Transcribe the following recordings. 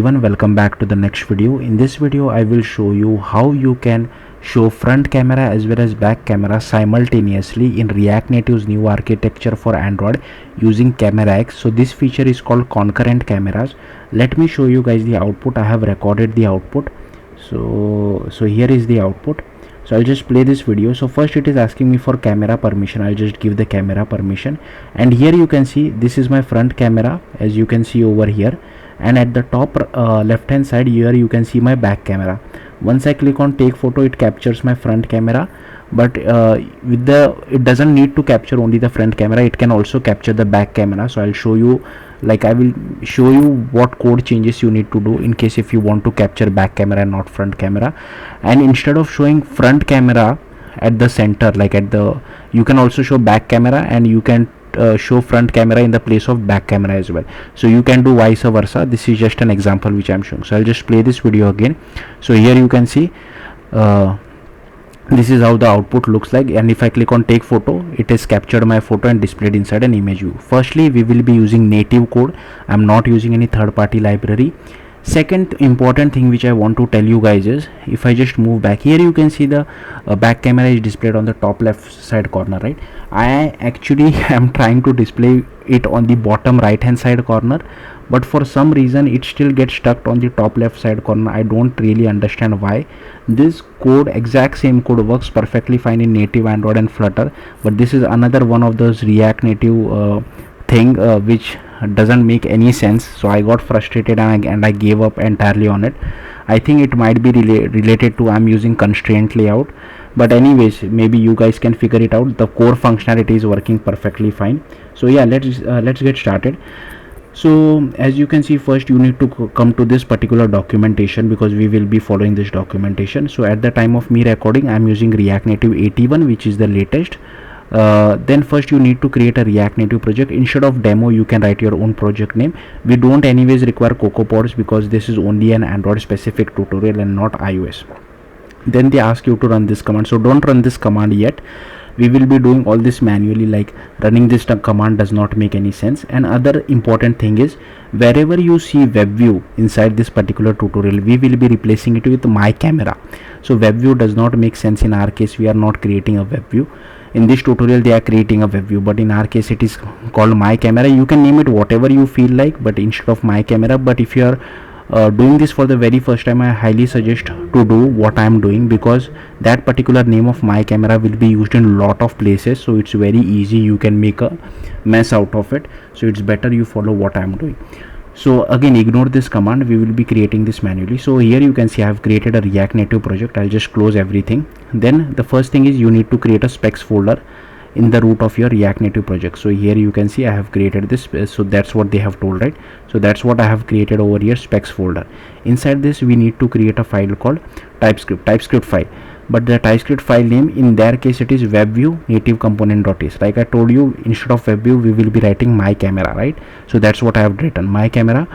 Everyone, welcome back to the next video. In this video I will show you how you can show front camera as well as back camera simultaneously in React Native's new architecture for Android using Camera X. So this feature is called concurrent cameras. Let me show you guys the output. I have recorded the output. So here is the output. So I'll just play this video. So first it is asking me for camera permission. I'll just give the camera permission, and here you can see this is my front camera, as you can see over here, and at the top left hand side here you can see my back camera. Once I click on take photo, it captures my front camera, but it doesn't need to capture only the front camera, it can also capture the back camera. So I'll show you, I will show you what code changes you need to do in case if you want to capture back camera and not front camera. And instead of showing front camera at the center, you can also show back camera, and you can show front camera in the place of back camera as well. So you can do vice versa. This is just an example which I'm showing. So I'll just play this video again. So here you can see this is how the output looks like, and if I click on take photo, it has captured my photo and displayed inside an image view. Firstly, we will be using native code. I'm not using any third-party library. Second important thing which I want to tell you guys is, if I just move back, here you can see the back camera is displayed on the top left side corner, right? I actually am trying to display it on the bottom right hand side corner, but for some reason it still gets stuck on the top left side corner. I don't really understand why. This code, exact same code, works perfectly fine in native Android and Flutter, but this is another one of those React Native thing which doesn't make any sense. So I got frustrated and I gave up entirely on it. I think it might be related to I'm using constraint layout, but anyways, maybe you guys can figure it out. The core functionality is working perfectly fine. So yeah, let's get started. So as you can see, first you need to come to this particular documentation, because we will be following this documentation. So at the time of me recording, I'm using React Native 81, which is the latest. Then first you need to create a React Native project. Instead of demo, you can write your own project name. We don't anyways require CocoaPods because this is only an Android specific tutorial and not iOS. Then they ask you to run this command. So don't run this command yet. We will be doing all this manually. Like, running this command does not make any sense. And other important thing is, wherever you see web view inside this particular tutorial, we will be replacing it with my camera. So web view does not make sense in our case. We are not creating a web view. In this tutorial they are creating a web view, but in our case it is called my camera. You can name it whatever you feel like, but instead of my camera. But if you are doing this for the very first time, I highly suggest to do what I am doing, because that particular name of my camera will be used in a lot of places. So it's very easy, you can make a mess out of it. So it's better you follow what I am doing. So again, ignore this command. We will be creating this manually. So here you can see I have created a React Native project. I'll just close everything. Then the first thing is you need to create a specs folder in the root of your React Native project. So here you can see I have created this. So that's what they have told, right? So that's what I have created over here, specs folder. Inside this we need to create a file called TypeScript file. But the TypeScript file name, in their case it is WebView native component.ts. Like I told you, instead of WebView we will be writing my camera, right? So that's what I have written, my camera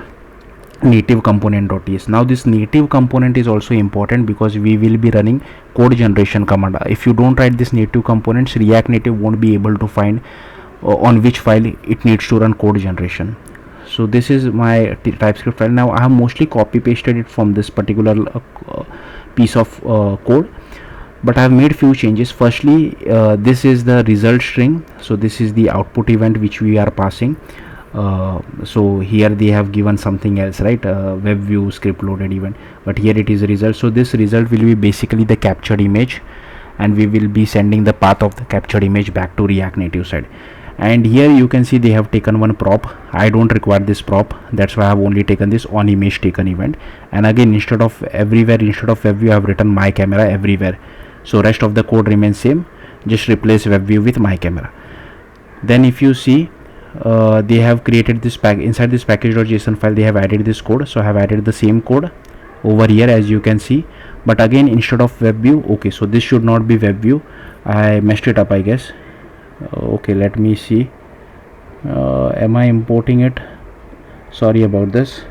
native component.ts. Now this native component is also important because we will be running code generation command. If you don't write this native components, React Native won't be able to find on which file it needs to run code generation. So this is my TypeScript file. Now I have mostly copy pasted it from this particular piece of code, but I have made few changes. Firstly, this is the result string. So this is the output event which we are passing. So here they have given something else, right? Web view script loaded event, but here it is a result. So this result will be basically the captured image, and we will be sending the path of the captured image back to React Native side. And here you can see they have taken one prop. I don't require this prop, that's why I have only taken this on image taken event. And again, instead of everywhere, instead of web view, I have written my camera everywhere. So rest of the code remains same, just replace web view with my camera. Then if you see, they have created this inside this package.json file, they have added this code. So I have added the same code over here, as you can see, but again instead of web view. Okay, so this should not be web view, I messed it up, I guess. Okay, let me see, am I importing it? Sorry about this,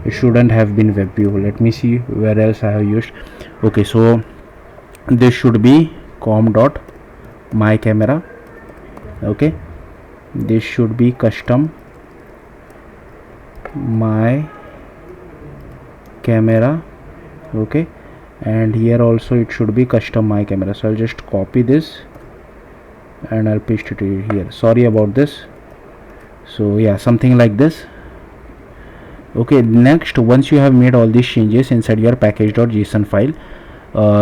it shouldn't have been web view. Let me see where else I have used. Okay, so this should be com.myCamera. okay, this should be custom my camera. Okay, and here also it should be custom my camera. So I'll just copy this and I'll paste it here. Sorry about this. So yeah, something like this. Okay, next, once you have made all these changes inside your package.json file,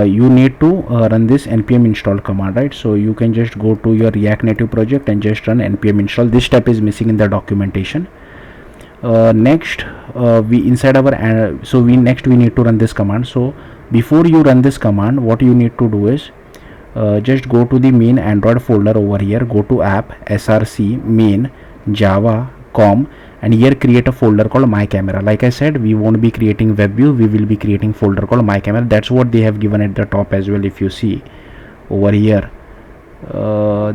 you need to run this npm install command, right? So you can just go to your React Native project and just run npm install. This step is missing in the documentation. Next, we inside our next we need to run this command. So before you run this command, what you need to do is just go to the main Android folder over here, go to app, src, main, java, com, and here create a folder called my camera. Like I said, we won't be creating web view, we will be creating folder called my camera. That's what they have given at the top as well. If you see over here,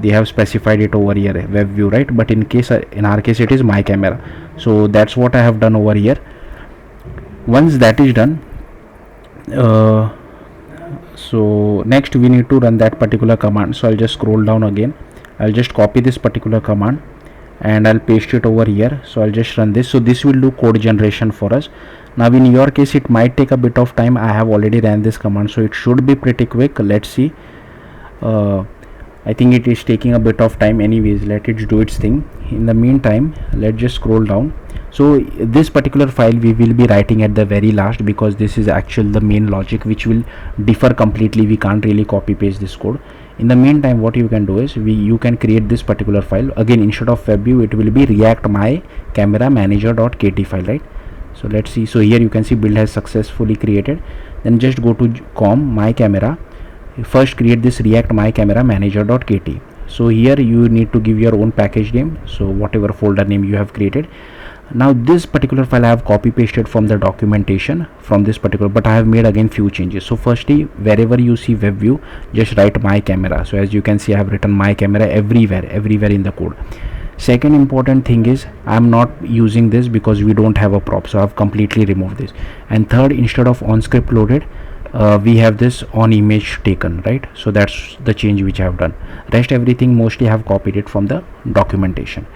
they have specified it over here, web view, right? But in our case it is my camera. So that's what I have done over here. Once that is done, so next we need to run that particular command. So I'll just scroll down again, I'll just copy this particular command and I'll paste it over here. So I'll just run this. So this will do code generation for us. Now in your case it might take a bit of time. I have already ran this command, so it should be pretty quick. Let's see. I think it is taking a bit of time. Anyways, let it do its thing. In the meantime, let's just scroll down. So this particular file we will be writing at the very last, because this is actually the main logic which will differ completely. We can't really copy paste this code. In the meantime, what you can do is you can create this particular file. Again, instead of web view, it will be react my camera manager.kt file, right? So let's see. So here you can see build has successfully created. Then just go to com my camera. First create this react my camera manager.kt. So here you need to give your own package name, so whatever folder name you have created. Now this particular file I have copy pasted from the documentation from this particular, but I have made again few changes. So firstly, wherever you see web view, just write my camera. So as you can see, I have written my camera everywhere in the code. Second important thing is I am not using this because we don't have a prop, so I have completely removed this. And third, instead of on script loaded, we have this on image taken, right? So that's the change which I have done. Rest everything mostly I have copied it from the documentation.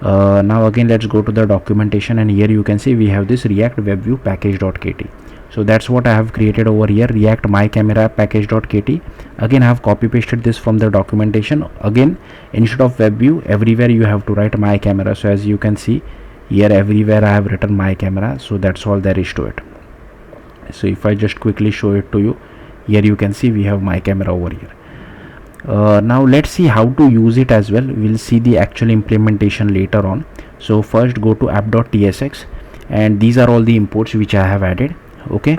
Now again let's go to the documentation, and here you can see we have this react web view package.kt. So that's what I have created over here, react my camera package.kt. Again I have copy pasted this from the documentation. Again, instead of web view, everywhere you have to write my camera. So as you can see here, everywhere I have written my camera. So that's all there is to it. So if I just quickly show it to you, here you can see we have my camera over here. Now let's see how to use it as well. We'll see the actual implementation later on. So first go to app.tsx, and these are all the imports which I have added. Okay,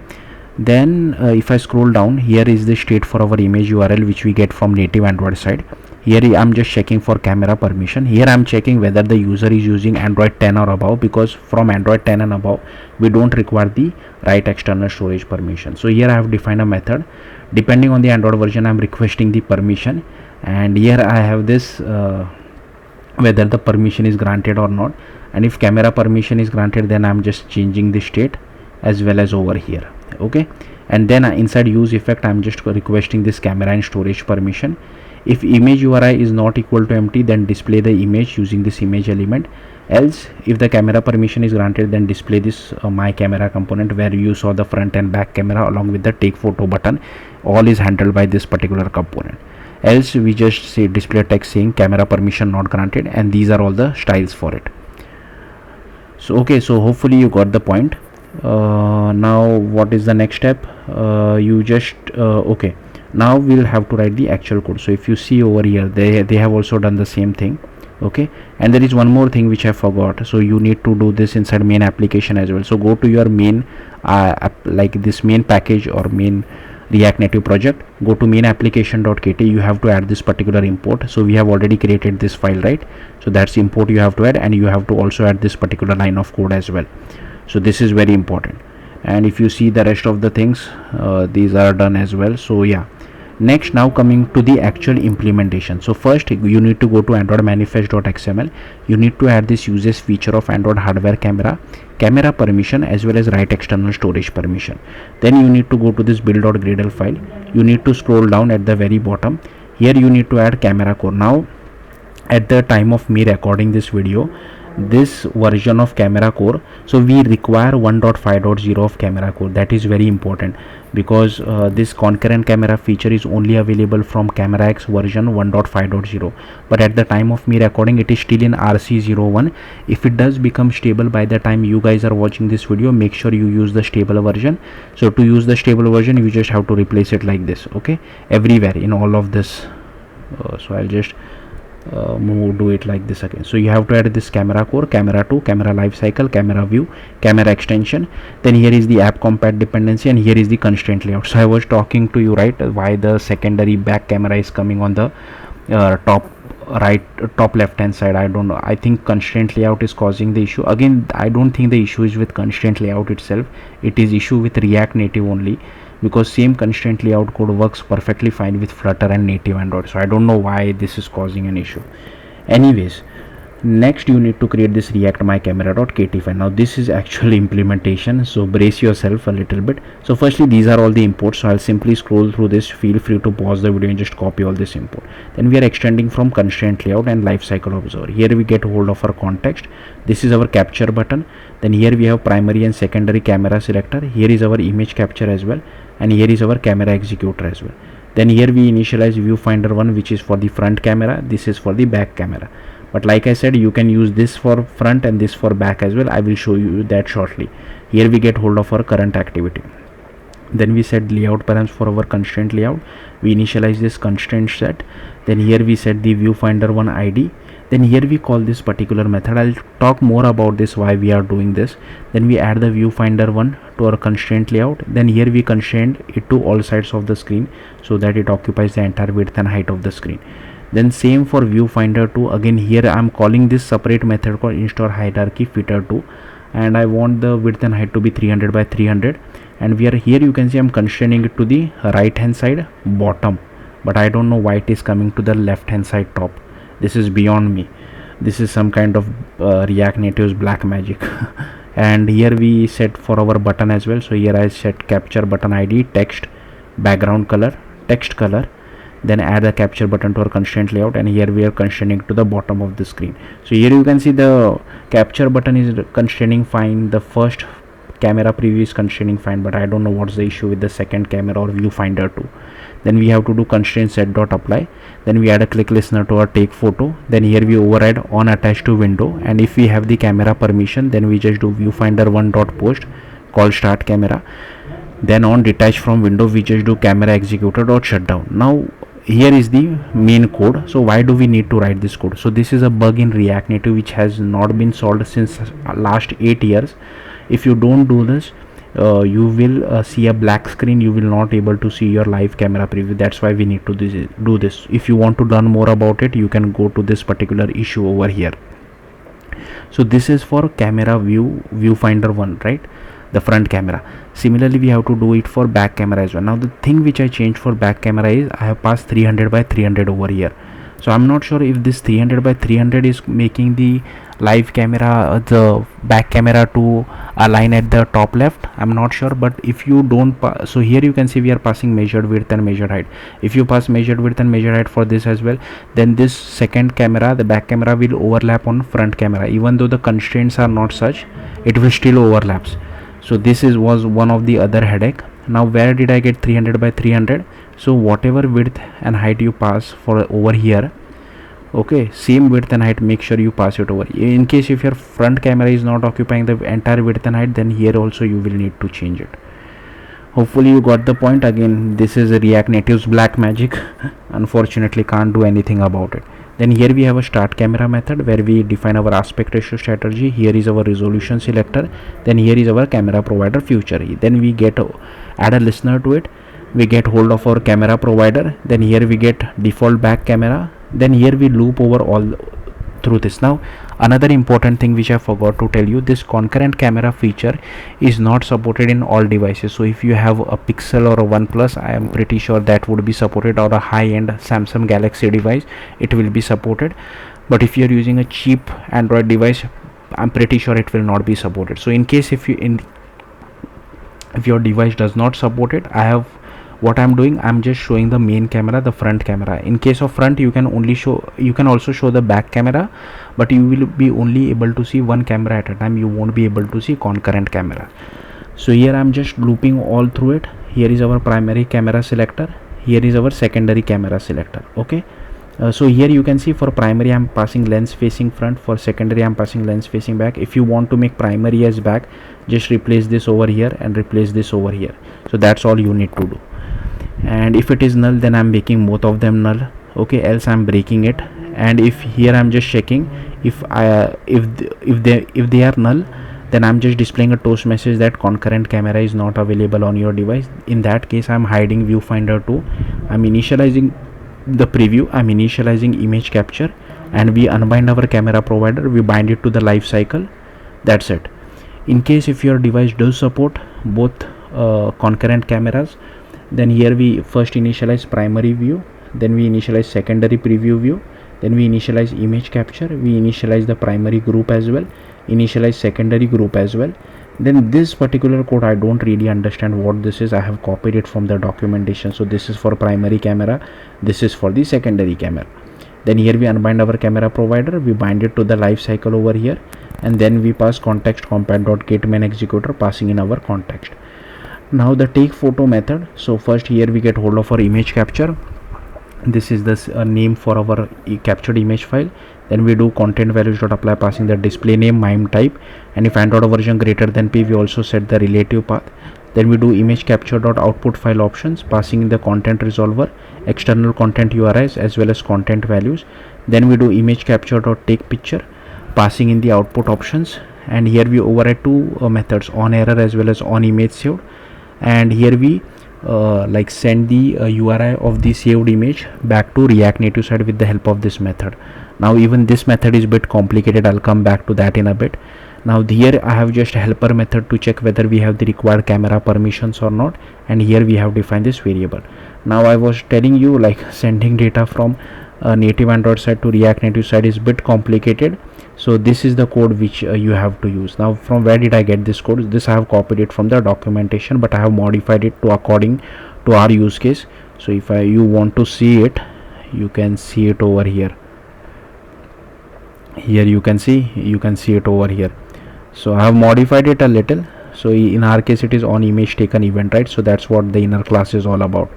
then if I scroll down, here is the state for our image URL which we get from native Android side. Here I'm just checking for camera permission. Here I'm checking whether the user is using Android 10 or above, because from Android 10 and above we don't require the write external storage permission. So here I have defined a method. Depending on the Android version, I'm requesting the permission, and here I have this whether the permission is granted or not. And if camera permission is granted, then I'm just changing the state as well as over here. Okay, and then inside use effect, I'm just requesting this camera and storage permission. If image URI is not equal to empty, then display the image using this image element. Else, if the camera permission is granted, then display this my camera component where you saw the front and back camera along with the take photo button. All is handled by this particular component. Else we just say display text saying camera permission not granted, and these are all the styles for it. So okay, so hopefully you got the point. Now what is the next step? You just okay, now we'll have to write the actual code. So if you see over here, they have also done the same thing. Okay, and there is one more thing which I forgot. So you need to do this inside main application as well. So go to your main like this main package or main React Native project, go to main application.kt. you have to add this particular import. So we have already created this file, right? So that's import you have to add, and you have to also add this particular line of code as well. So this is very important. And if you see the rest of the things, these are done as well. So yeah, next, now coming to the actual implementation. So first you need to go to android manifest.xml. you need to add this uses feature of Android hardware camera permission as well as write external storage permission. Then you need to go to this build.gradle file. You need to scroll down at the very bottom. Here you need to add camera core. Now at the time of me recording this video, this version of camera core. So we require 1.5.0 of camera core. That is very important, because this concurrent camera feature is only available from Camera X version 1.5.0, but at the time of me recording it is still in RC01. If it does become stable by the time you guys are watching this video, make sure you use the stable version. So to use the stable version, you just have to replace it like this, okay, everywhere in all of this. So I'll just do it like this again. So you have to add this camera core, camera 2, camera life cycle, camera view, camera extension. Then here is the app compat dependency, and here is the constraint layout. So I was talking to you, right, why the secondary back camera is coming on the top left hand side. I don't know, I think constraint layout is causing the issue. Again, I don't think the issue is with constraint layout itself, it is issue with React Native only, because same constraint layout code works perfectly fine with Flutter and native Android. So I don't know why this is causing an issue. Anyways, next you need to create this react my camera.kt file. Now this is actually implementation, so brace yourself a little bit. So firstly, these are all the imports, so I'll simply scroll through this. Feel free to pause the video and just copy all this import. Then we are extending from constraint layout and lifecycle observer. Here we get hold of our context. This is our capture button. Then here we have primary and secondary camera selector. Here is our image capture as well, and here is our camera executor as well. Then here we initialize viewfinder 1, which is for the front camera, this is for the back camera. But like I said, you can use this for front and this for back as well. I will show you that shortly. Here we get hold of our current activity. Then we set layout params for our constraint layout. We initialize this constraint set. Then here we set the viewfinder 1 ID. Then here we call this particular method. I'll talk more about this, why we are doing this. Then we add the viewfinder 1 to our constraint layout. Then here we constrain it to all sides of the screen so that it occupies the entire width and height of the screen. Then same for viewfinder 2. Again, here I am calling this separate method called install hierarchy fitter 2, and I want the width and height to be 300 by 300. And we are here, you can see I'm constraining it to the right hand side bottom, but I don't know why it is coming to the left hand side top. This is beyond me. This is some kind of React Native's black magic. And here we set for our button as well. So here I set capture button ID, text, background color, text color. Then add the capture button to our constraint layout, and here we are constraining to the bottom of the screen. So here you can see the capture button is constraining fine, the first camera preview is constraining fine, but I don't know what's the issue with the second camera or viewfinder 2. Then we have to do constraint set dot apply. Then we add a click listener to our take photo. Then here we override on attach to window, and if we have the camera permission, then we just do viewfinder 1 dot post call start camera. Then on detach from window, we just do camera executor dot shutdown. Now here is the main code. So why do we need to write this code? So this is a bug in React Native which has not been solved since last 8 years. If you don't do this, you will see a black screen. You will not able to see your live camera preview. That's why we need to do this. If you want to learn more about it, you can go to this particular issue over here. So this is for camera viewfinder 1, right, the front camera. Similarly, we have to do it for back camera as well. Now the thing which I changed for back camera is I have passed 300 by 300 over here. So I'm not sure if this 300 by 300 is making the live camera, the back camera to align at the top left. I'm not sure, but if you don't so here you can see we are passing measured width and measured height. If you pass measured width and measured height for this as well, then this second camera, the back camera, will overlap on front camera. Even though the constraints are not such, it will still overlaps. So this was one of the other headache. Now where did I get 300 by 300? So whatever width and height you pass for over here, okay, same width and height, make sure you pass it over. In case if your front camera is not occupying the entire width and height, then here also you will need to change it. Hopefully you got the point. Again, this is React Native's black magic. Unfortunately can't do anything about it. Then here we have a start camera method where we define our aspect ratio strategy. Here is our resolution selector. Then here is our camera provider future. Then we get add a listener to it. We get hold of our camera provider. Then here we get default back camera. Then here we loop over all through this. Now another important thing which I forgot to tell you, this concurrent camera feature is not supported in all devices. So if you have a Pixel or a OnePlus, I am pretty sure that would be supported, or a high-end Samsung Galaxy device, it will be supported. But if you are using a cheap Android device, I'm pretty sure it will not be supported. So in case if your device does not support it, I have what I'm doing, I'm just showing the main camera, the front camera. In case of front, you can also show the back camera, but you will be only able to see one camera at a time. You won't be able to see concurrent camera. So here I'm just looping all through it. Here is our primary camera selector, here is our secondary camera selector. Okay, so here you can see for primary I'm passing lens facing front, for secondary I'm passing lens facing back. If you want to make primary as back, just replace this over here and replace this over here. So that's all you need to do. And if it is null, then I'm making both of them null. Okay, else I'm breaking it. And if here I'm just checking if they are null, then I'm just displaying a toast message that concurrent camera is not available on your device. In that case, I'm hiding viewfinder 2, I'm initializing the preview, I'm initializing image capture, and we unbind our camera provider, we bind it to the life cycle. That's it. In case if your device does support both concurrent cameras, then here we first initialize primary view, then we initialize secondary preview view, then we initialize image capture, we initialize the primary group as well, initialize secondary group as well. Then this particular code, I don't really understand what this is. I have copied it from the documentation. So this is for primary camera, this is for the secondary camera. Then here we unbind our camera provider, we bind it to the life cycle over here, and then we pass context compat.get main executor, passing in our context. Now the take photo method. So first here we get hold of our image capture. This is the name for our captured image file. Then we do content values.apply, passing the display name, MIME type, and if Android version greater than P, we also set the relative path. Then we do image capture.output file options, passing in the content resolver, external content URIs as well as content values. Then we do image capture.take picture, passing in the output options, and here we override two methods, on error as well as on image saved. And here we send the URI of the saved image back to React Native side with the help of this method. Now even this method is a bit complicated, I'll come back to that in a bit. Now here I have just a helper method to check whether we have the required camera permissions or not, and here we have defined this variable. Now I was telling you, like, sending data from native Android side to React Native side is a bit complicated. So this is the code which you have to use. Now from where did I get this code? This I have copied it from the documentation, but I have modified it to according to our use case. So if you want to see it, you can see it over here. Here you can see it over here. So I have modified it a little. So in our case it is on image taken event, right? So that's what the inner class is all about.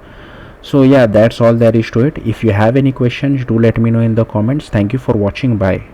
So yeah, that's all there is to it. If you have any questions, do let me know in the comments. Thank you for watching. Bye.